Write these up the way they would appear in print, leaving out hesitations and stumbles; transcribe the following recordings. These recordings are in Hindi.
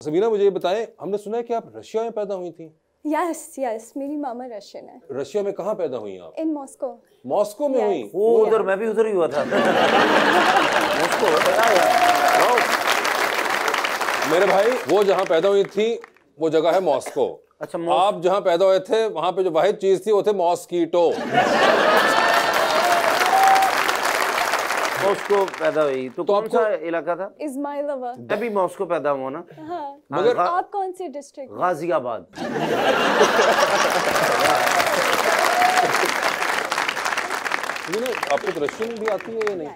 सबीना मुझे ये बताएं, हमने सुना है कि आप रशिया में पैदा हुई थी। यस मेरी मामा रशियन है। रशिया में कहाँ पैदा हुई आप? In Moscow. मॉस्को में हुई? वो उधर मैं भी उधर ही हुआ था। मॉस्को मेरे भाई वो जहाँ पैदा हुई थी वो जगह है मॉस्को। अच्छा, आप जहाँ पैदा हुए थे वहाँ पे जो वाहिद चीज थी वो थे मॉस्कीटो। मॉस्को पैदा हुई तो कौन सा इलाका था? इस्माइलाबाद। मैं भी मॉस्को पैदा हुआ ना। हाँ। मगर आप कौन सी डिस्ट्रिक्ट? गाजियाबाद। आपको तो रशियन भी आती है या नहीं?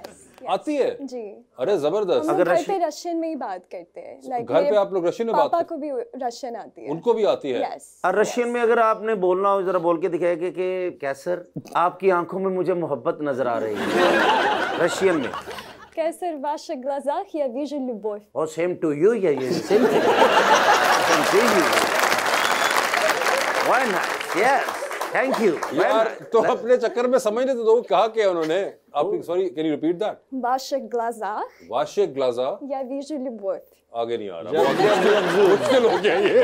आती है जी। अरे जबरदस्त। अगर घर पे रशियन में ही बात करते हैं, लाइक घर पे आप लोग रशियन में बात पापा को भी रशियन आती है। उनको भी आती है? और रशियन में अगर आपने बोलना हो जरा बोल के दिखाएगा कि कैसर आपकी आंखों में मुझे मोहब्बत नजर आ रही है। रशियन में कैसर ваших глазах я вижу любовь। और सेम टू यू या ये same thing. Same to you. Why not? Yes thank you यार। तो अपने चक्कर में समझ नहीं तो दो कहा क्या उन्होंने? आप sorry can you repeat that? ваших глазах वाशिक ग्लाजा я вижу любовь। आगे नहीं आ रहा। मुश्किल हो गया ये।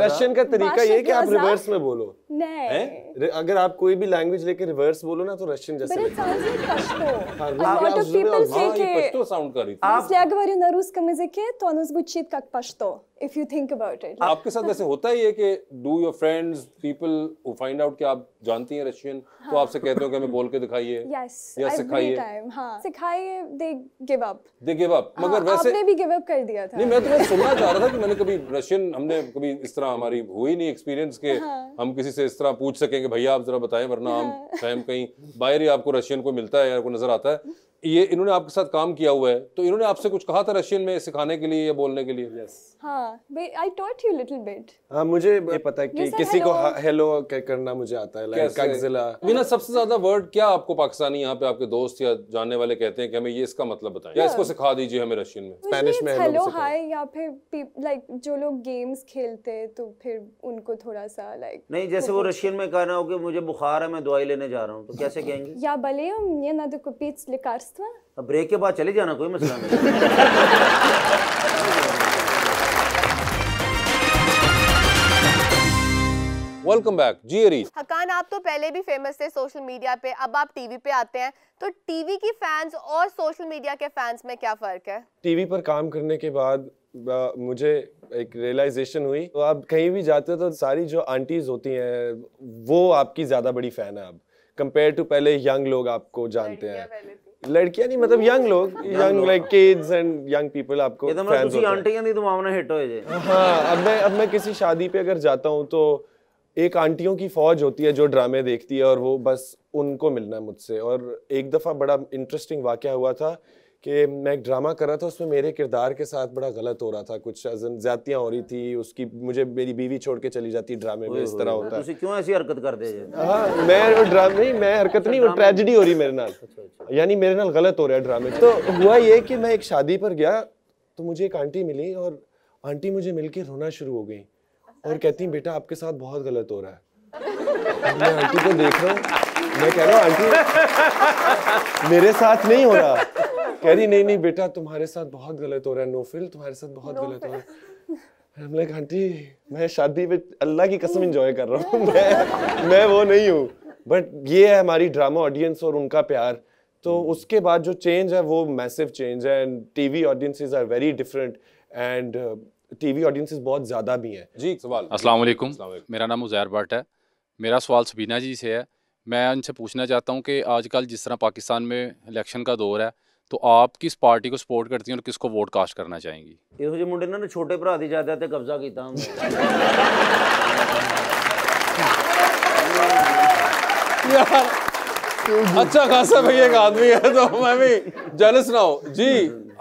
रशियन का तरीका ये है कि आप रिवर्स में बोलो। नहीं, अगर आप कोई भी लैंग्वेज लेके रिवर्स बोलो ना तो रशियन जैसे but it लगता sounds like Pashto. हाँ, A lot of people say ये कि पश्तो साउंड कर रही थी। если я говорю на русском языке, то оно звучит как Pashto. If you think about it. आपके साथ वैसे होता ही है कि do your friends people who find out कि आप जानती हैं रशियन तो आपसे कहते हो कि हमें बोल के दिखाइए Yes, या every सिखाइए? time. हाँ, सिखाइए, they give up. They give up. मगर वैसे आपने भी give up कर दिया था। नहीं, मैं तुम्हें सुनना चाह रहा था कि मैंने कभी रशियन हमने कभी इस तरह हमारी हुई नहीं एक्सपीरियंस के हम किसी से इस तरह पूछ सकें कि भैया आप जरा बताएं, वरना हम शायद कहीं बाहर ही आपको रशियन को मिलता है या को नजर आता है। ये इन्होंने आपके साथ काम किया हुआ है तो इन्होंने आपसे कुछ कहा था रशियन में सिखाने के लिए या बोलने के लिए? Yes. हाँ, I taught you little bit. हाँ, मुझे ये पता है कि You said किसी को hello. हेलो करना मुझे आता है, लाइक कागजिला। मीना सबसे ज्यादा वर्ड क्या आपको पाकिस्तानी यहाँ पे आपके दोस्त या जानने वाले कहते हैं कि हमें ये इसका मतलब बताएं या इसको सिखा दीजिए हमें रशियन में? स्पेनिश में हेलो hello हाय, या फिर लाइक जो लोग गेम्स खेलते हैं तो फिर उनको थोड़ा सा लाइक नहीं, जैसे वो रशियन में कहना हो कि मुझे बुखार है मैं दवाई लेने जा रहा हूँ तो कैसे कहेंगे? या болею, мне надо купить лекарства. अब ब्रेक के बाद चले जाना, कोई मसला नहीं। वेलकम बैक जी अरीज। हकान, आप तो पहले भी फेमस थे सोशल मीडिया पे, अब आप टीवी पे आते हैं, तो टीवी की फैंस और सोशल मीडिया के फैंस में क्या फर्क है? टीवी पर काम करने के बाद मुझे एक रियलाइजेशन हुई, तो आप कहीं भी जाते हो तो सारी जो आंटीज होती हैं वो आपकी ज्यादा बड़ी फैन है अब कंपेयर टू पहले। यंग लोग आपको जानते हैं, लड़कियां नहीं मतलब यंग लोग, young like kids and young people आपको फैंस होते हैं। आंटियां नहीं तो मामला हिट हो जाए। हाँ, अब मैं किसी शादी पे अगर जाता हूँ तो एक आंटियों की फौज होती है जो ड्रामे देखती है और वो बस उनको मिलना है मुझसे। और एक दफ़ा बड़ा इंटरेस्टिंग वाक़या हुआ था कि मैं एक ड्रामा कर रहा था, उसमें मेरे किरदार के साथ बड़ा गलत हो रहा था, कुछ ज़्यादतियाँ हो रही थी उसकी, मुझे मेरी बीवी छोड़ के चली जाती ड्रामे में, इस तरह होता है। क्यों ऐसी हरकत कर दे? हाँ, मैं ड्रामे नहीं, मैं हरकत नहीं, वो ट्रेजेडी हो रही मेरे नाल, यानी मेरे नाल गलत हो रहा है ड्रामे। तो हुआ ये कि मैं एक शादी पर गया तो मुझे एक आंटी मिली और आंटी मुझे मिलके रोना शुरू हो गई और कहती बेटा आपके साथ बहुत गलत हो रहा है। मैं आंटी को देख रहा हूँ, मैं कह रहा हूँ आंटी मेरे साथ नहीं हो रहा। कह रही नहीं बेटा तुम्हारे साथ बहुत गलत हो रहा है, नोफिल तुम्हारे साथ बहुत गलत हो रहा है। हम लाइक आंटी मैं शादी में अल्लाह की कसम एंजॉय कर रहा हूँ, मैं वो नहीं हूँ। बट ये है हमारी ड्रामा ऑडियंस और उनका प्यार। तो उसके बाद जो चेंज है वो मैसिव चेंज है and TV audiences are very different and TV audiences बहुत ज़्यादा भी हैं। जी सवाल। अस्सलाम वालेकुम, मेरा नाम उज़ैर भट्ट है। मेरा सवाल सबीना जी से है। मैं उनसे पूछना चाहता हूँ कि आजकल जिस तरह पाकिस्तान में इलेक्शन का दौर है तो आप किस पार्टी को सपोर्ट करती हैं और किसको वोट कास्ट करना चाहेंगी? ਇਹੋ ਜਿਹੇ ਮੁੰਡੇ ਨੇ ਛੋਟੇ ਭਰਾ ਦੀ ਜਾਇਦਾਦ ਤੇ ਕਬਜ਼ਾ ਕੀਤਾ ਹੁੰਦਾ। अच्छा खासा भाई एक आदमी है तो मैं भी जेलस ना हूँ जी।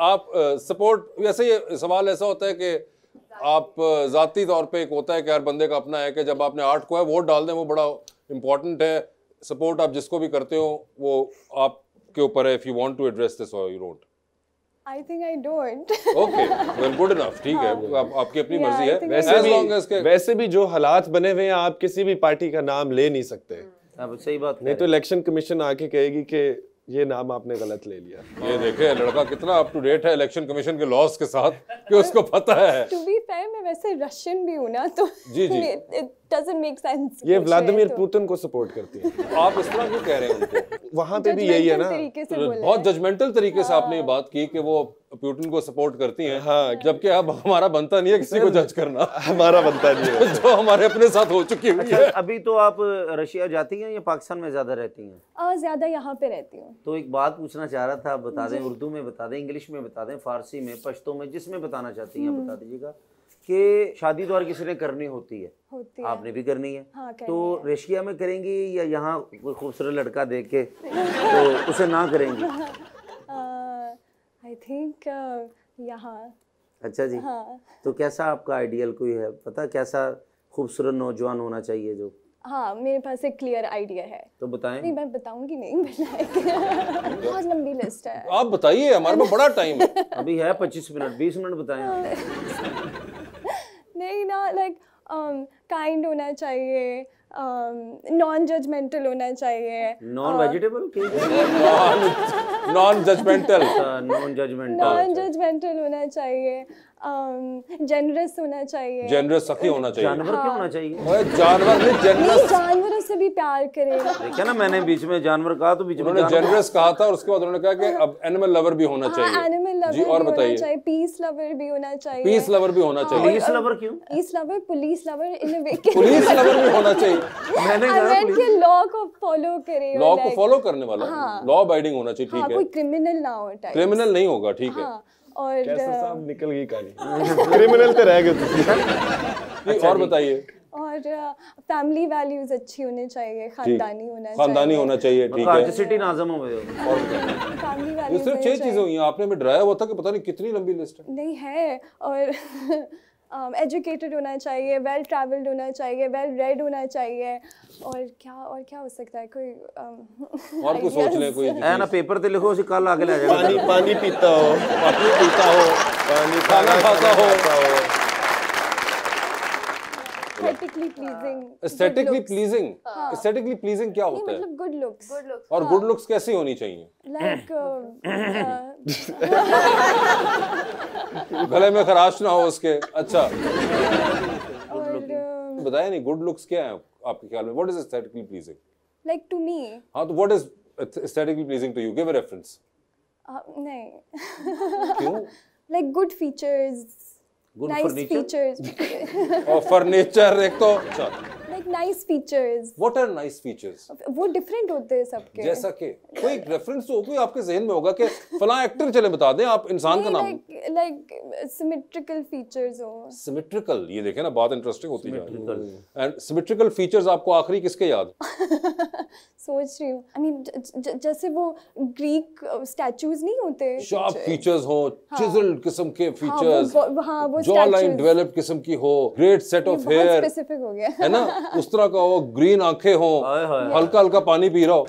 आप सपोर्ट, वैसे ये सवाल ऐसा होता है कि आप जाती तौर पे एक होता है कि हर बंदे का अपना है कि जब आपने 8 को है वोट डाल दें, वो बड़ा इंपॉर्टेंट है। सपोर्ट आप जिसको भी करते हो वो आपके ऊपर है। If you want to address this or you don't. I think I don't. Okay well good enough, ठीक है, आपकी अपनी Yeah, मर्जी I है। think वैसे भी जो हालात बने हुए हैं आप किसी भी पार्टी का नाम ले नहीं सकते। अब सही बात नहीं तो इलेक्शन कमीशन आके कहेगी कि ये नाम आपने गलत ले लिया। ये देखे लड़का कितना अप टू डेट है इलेक्शन कमीशन के लॉस के साथ कि उसको पता है। टू बी फेयर मैं वैसे रशियन भी हूँ ना, तो जी, जी। It doesn't make sense. ये व्लादिमीर पुतिन को सपोर्ट करती है। आप इस तरह क्यों कह रहे हैं उनको? वहां पे भी यही है ना, तरीके से बोला बहुत जजमेंटल तरीके से आपने ये बात की कि वो पुतिन को सपोर्ट करती हैं। हाँ। जबकि अब हमारा बनता नहीं है किसी को जज करना, हमारा बनता नहीं है। जो हमारे अपने साथ हो चुकी हुई अच्छा, है। अभी तो आप रशिया जाती हैं या पाकिस्तान में ज्यादा रहती हैं? ज्यादा यहाँ पे रहती हूँ। तो एक बात पूछना चाह रहा था, आप बता दें, उर्दू में बता दें, इंग्लिश में बता दें, फारसी में, पश्तो में, जिसमें बताना चाहती हैं बता दीजिएगा कि शादी तो हर किसी ने करनी होती है, आपने भी करनी है। हाँ, करनी तो रशिया में करेंगी या यहाँ कोई खूबसूरत लड़का देख के तो उसे ना करेंगी? आई थिंक यहाँ। अच्छा जी। हाँ। तो कैसा आपका आइडियल कोई है, पता कैसा खूबसूरत नौजवान होना चाहिए जो? हाँ, मेरे पास एक क्लियर आइडिया है। तो बताएं। नहीं, मैं बताऊंगी नहीं, बहुत लंबी लिस्ट है। आप बताइए, हमारे पास बड़ा टाइम है। अभी है 25 मिनट, 20 मिनट बताएं। नहीं ना, लाइक काइंड होना चाहिए, नॉन जजमेंटल होना चाहिए, non vegetable, non judgmental, non judgmental, non judgmental होना चाहिए, जेनरस होना चाहिए। जेनरस सखी होना चाहिए। जानवर क्यों होना चाहिए? ओए जानवर नहीं, नहीं, जेनरस। जानवरों से भी प्यार करे। देखा ना, मैंने बीच में जानवर कहा तो बीच में उन्होंने जानवर। जेनरस कहा था और उसके बाद उन्होंने कहा कि अब एनिमल लवर भी होना चाहिए। एनिमल लवर जी, और भी होना बताइए। चाहिए, पीस लवर भी होना चाहिए। पीस लवर भी होना चाहिए। पुलिस लवर क्यों? पीस लवर, पुलिस लवर, इन वे पुलिस लवर भी होना चाहिए। मैंने कहा के लॉ को फॉलो करे। लॉ को फॉलो करने वाला, लॉ अबाइडिंग होना चाहिए। हाँ, ठीक है, कोई क्रिमिनल ना हो टाइप। क्रिमिनल नहीं होगा। ठीक है। हाँ, और कैसर साहब निकल गई कहानी। क्रिमिनल तो रह गए तुम। और बताइए। और फैमिली वैल्यूज अच्छी होनी चाहिए, खानदानी होना चाहिए। खानदानी होना चाहिए। ठीक है। सिटी नाजम हो गए। और बताइए। फैमिली ये वैल्यूज सिर्फ 6 चीजें हुई हैं। आपने हमें डराया हुआ था कि पता नहीं कितनी लंबी लिस्ट है। नहीं है। और एजुकेटेड होना चाहिए, वेल ट्रैवल्ड होना चाहिए, वेल रेड होना चाहिए। और क्या हो सकता है? कोई और कुछ सोच लें कोई है ना, पेपर पे लिखो, उसे कल आगे ले जाएगा। पानी पीता हो, पानी पीता हो, पानी खाना खाता हो। Aesthetically pleasing. Aesthetically pleasing. Aesthetically pleasing क्या होता है? मतलब गुड लुक्स। और गुड लुक्स कैसी होनी चाहिए? लाइक गले में खराश ना हो उसके। अच्छा, और बताया नहीं गुड लुक्स क्या है आपके ख्याल में? What is aesthetically pleasing? Like to me. हाँ, तो what is aesthetically pleasing to you? Give a reference. नहीं, क्यों? Like good features, good nice furniture. Features, और फर्नीचर एक तो। अच्छा, like nice features. What are nice features? वो डिफरेंट होते हैं सबके। जैसा कि कोई रेफरेंस तो कोई आपके जहन में होगा कि फलां एक्टर, चले बता दें आप इंसान का नाम। लाइक सिमेट्रिकल फीचर्स हो। सिमेट्रिकल, ये देखें ना, बात इंटरेस्टिंग होती है। एंड सिमेट्रिकल फीचर्स आपको आखिरी किसके याद? सोच रही हूँ, आई मीन जैसे वो ग्रीक स्टैचूज नहीं होते, शार्प फीचर्स हो, चिजल्ड किस्म के फीचर्स, हाँ वो जॉ लाइन डेवलप्ड किस्म की हो, great set of hair, specific हो गया है ना, उस तरह का हो, ग्रीन आंखें हो, हाय हाय। हल्का हल्का पानी पी रहा हो।